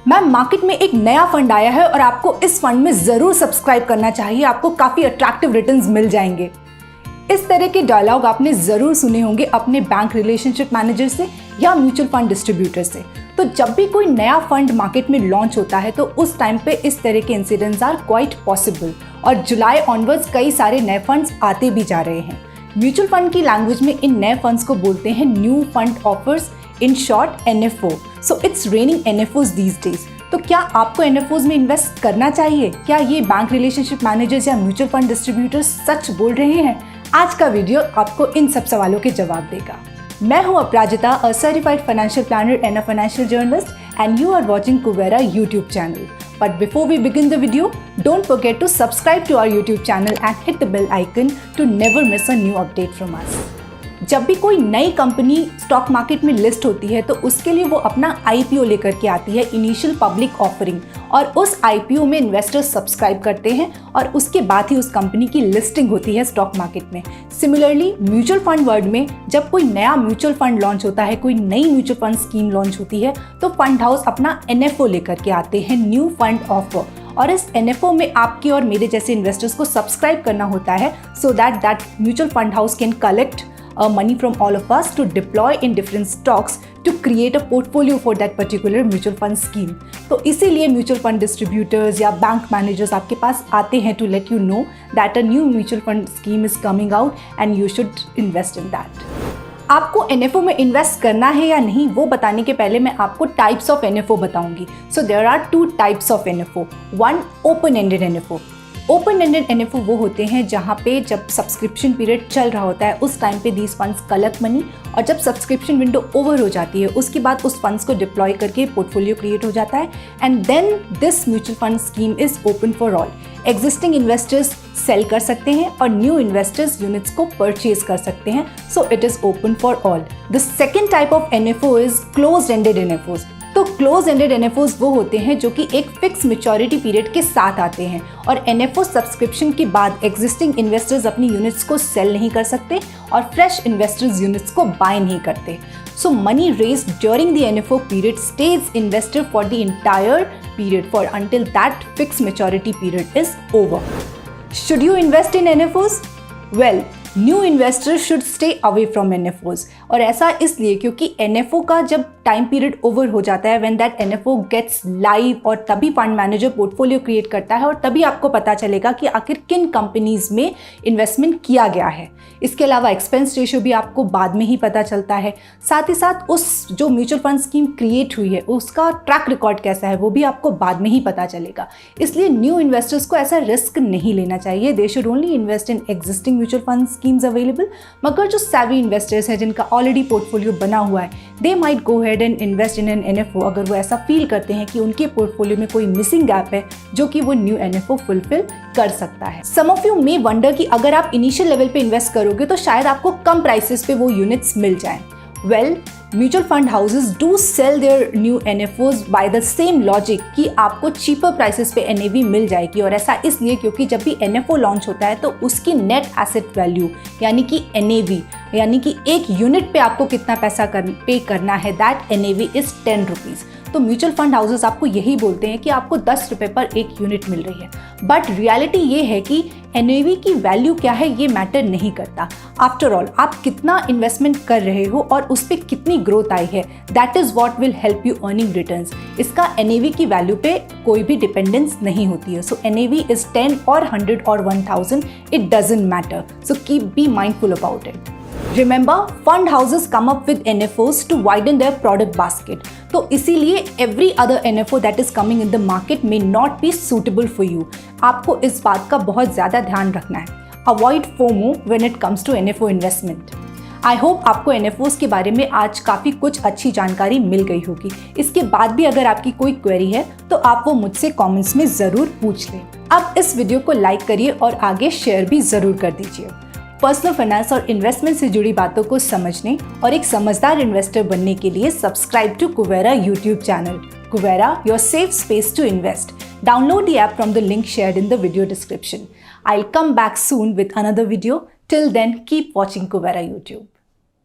Ma'am, market में एक नया फंड आया है और आपको इस फंड में जरूर सब्सक्राइब करना चाहिए, आपको काफी अट्रैक्टिव रिटर्न्स मिल जाएंगे। इस तरह के डायलॉग आपने जरूर सुने होंगे अपने बैंक रिलेशनशिप मैनेजर से या म्यूचुअल फंड डिस्ट्रीब्यूटर से। तो जब भी कोई नया फंड मार्केट में लॉन्च होता है तो उस टाइम पे इस तरह के इंसिडेंट्स आर क्वाइट पॉसिबल, और जुलाई ऑनवर्ड्स कई सारे नए फंड्स आते भी जा रहे हैं। म्यूचुअल फंड की लैंग्वेज में इन नए फंड्स को बोलते हैं new fund offers, in short NFO। So it's raining NFOs these days. तो क्या आपको NFOs में इन्वेस्ट करना चाहिए? क्या ये बैंक रिलेशनशिप मैनेजर्स या म्यूचुअल फंड डिस्ट्रीब्यूटर्स सच बोल रहे हैं? आज का वीडियो आपको इन सब सवालों के जवाब देगा। मैं हूं Aparajita, a certified financial planner and a financial journalist, and you are watching Kubera YouTube channel. But before we begin the video, don't forget to subscribe to our YouTube channel and hit the bell icon to never miss a new update from us. जब भी कोई नई company stock market में list होती है तो उसके लिए वो अपना IPO लेकर के आती है, इनिशियल पब्लिक ऑफरिंग, और उस IPO में इन्वेस्टर्स सब्सक्राइब करते हैं और उसके बाद ही उस कंपनी की लिस्टिंग होती है स्टॉक मार्केट में। सिमिलरली म्यूचुअल फंड वर्ल्ड में जब कोई नया म्यूचुअल फंड लॉन्च होता है, कोई नई म्यूचुअल फंड स्कीम लॉन्च होती है, तो फंड हाउस अपना NFO लेकर के आते हैं, न्यू फंड ऑफर, और इस NFO में आपके और मेरे जैसे इन्वेस्टर्स को सब्सक्राइब करना होता है so that mutual fund house can collect money from all of us to deploy in different stocks to create a portfolio for that particular mutual fund scheme. तो इसीलिए म्यूचुअल फंड डिस्ट्रीब्यूटर्स या bank managers आपके पास आते हैं to let you know that a new mutual fund scheme is coming out and you should invest in that. आपको NFO में invest करना है या नहीं वो बताने के पहले मैं आपको टाइप्स ऑफ NFO बताऊंगी। So there are 2 types of NFO। 1, open ended NFO। Open ended NFO वो होते हैं जहाँ पे जब सब्सक्रिप्शन पीरियड चल रहा होता है उस टाइम पे दीज फंड्स कलेक्ट मनी, और जब सब्सक्रिप्शन विंडो ओवर हो जाती है उसके बाद उस फंड्स को डिप्लॉय करके पोर्टफोलियो क्रिएट हो जाता है, and then this mutual fund scheme is open for all. Existing investors sell कर सकते हैं और न्यू इन्वेस्टर्स यूनिट्स को परचेज कर सकते हैं, so it is open for all. The second type of NFO is close ended NFOs। तो close ended NFOs वो होते हैं जो कि एक फिक्स मैच्योरिटी पीरियड के साथ आते हैं, और NFO सब्सक्रिप्शन के बाद एग्जिस्टिंग इन्वेस्टर्स अपनी यूनिट्स को सेल नहीं कर सकते और फ्रेश इन्वेस्टर्स यूनिट्स को बाय नहीं करते। So money raised during the NFO period stage investor for the entire period for until that fixed maturity period is over. Should you invest in NFOs? Well, new investors should stay away from NFOs, और ऐसा इसलिए क्योंकि NFO का जब time period over हो जाता है, when that NFO gets live, और तभी फंड मैनेजर पोर्टफोलियो क्रिएट करता है और तभी आपको पता चलेगा कि आखिर किन कंपनीज में इन्वेस्टमेंट किया गया है। इसके अलावा एक्सपेंस रेशियो भी आपको बाद में ही पता चलता है। साथ ही साथ उस जो म्यूचुअल फंड स्कीम क्रिएट हुई है उसका ट्रैक रिकॉर्ड कैसा है वो भी आपको बाद में ही पता चलेगा। इसलिए न्यू इन्वेस्टर्स को ऐसा रिस्क नहीं लेना चाहिए। They should only invest in existing mutual fund schemes available. मगर जो savvy इन्वेस्टर्स हैं जिनका ऑलरेडी पोर्टफोलियो बना हुआ है, they might go ahead and invest in an NFO अगर वो ऐसा फील करते हैं कि उनके पोर्टफोलियो में कोई मिसिंग गैप है जो कि वो न्यू NFO फुलफिल कर सकता है। सम ऑफ यू मे वंडर कि अगर आप इनिशियल लेवल पे इन्वेस्ट करोगे तो शायद आपको कम प्राइसेस पे वो यूनिट्स मिल जाएं। Well, mutual fund houses do sell their new NFOs by the same logic कि आपको चीपर प्राइसेस पे NAV मिल जाएगी, और ऐसा इसलिए क्योंकि जब भी NFO लॉन्च होता है तो उसकी नेट एसेट वैल्यू यानी कि NAV, यानी कि एक यूनिट पे आपको कितना पैसा पे करना है, दैट NAV इज 10 रुपीज़। तो म्यूचुअल फंड हाउसेस आपको यही बोलते हैं कि आपको 10 रुपये पर एक यूनिट मिल रही है, बट रियलिटी ये है कि NAV की वैल्यू क्या है ये मैटर नहीं करता। आफ्टर ऑल आप कितना इन्वेस्टमेंट कर रहे हो और उस पर कितनी ग्रोथ आई है, that is what will help you earning returns. इसका NAV की वैल्यू पे कोई भी डिपेंडेंस नहीं होती है। सो NAV इज 10 और 100 और 1000, it doesn't matter. So keep be mindful about it. Remember, fund houses come up with NFOs to widen their product basket. तो इसीलिए every other NFO that is coming in the market may not be suitable for you. आपको इस बात का बहुत ज़्यादा ध्यान रखना है। Avoid FOMO when it comes to NFO investment. I hope आपको NFOs के बारे में आज काफ़ी कुछ अच्छी जानकारी मिल गई होगी। इसके बाद भी अगर आपकी कोई क्वेरी है तो आप वो मुझसे कमेंट्स में ज़रूर पूछ लें। अब इस वीडियो को लाइक करिए और आगे शेयर भी ज़रूर कर दीजिए। पर्सनल फाइनेंस और इन्वेस्टमेंट से जुड़ी बातों को समझने और एक समझदार इन्वेस्टर बनने के लिए subscribe to Kubera YouTube channel. Kubera, your safe space to invest. Download the app from the link shared in the video description. I'll come back soon with another video. Till then, keep watching Kubera YouTube.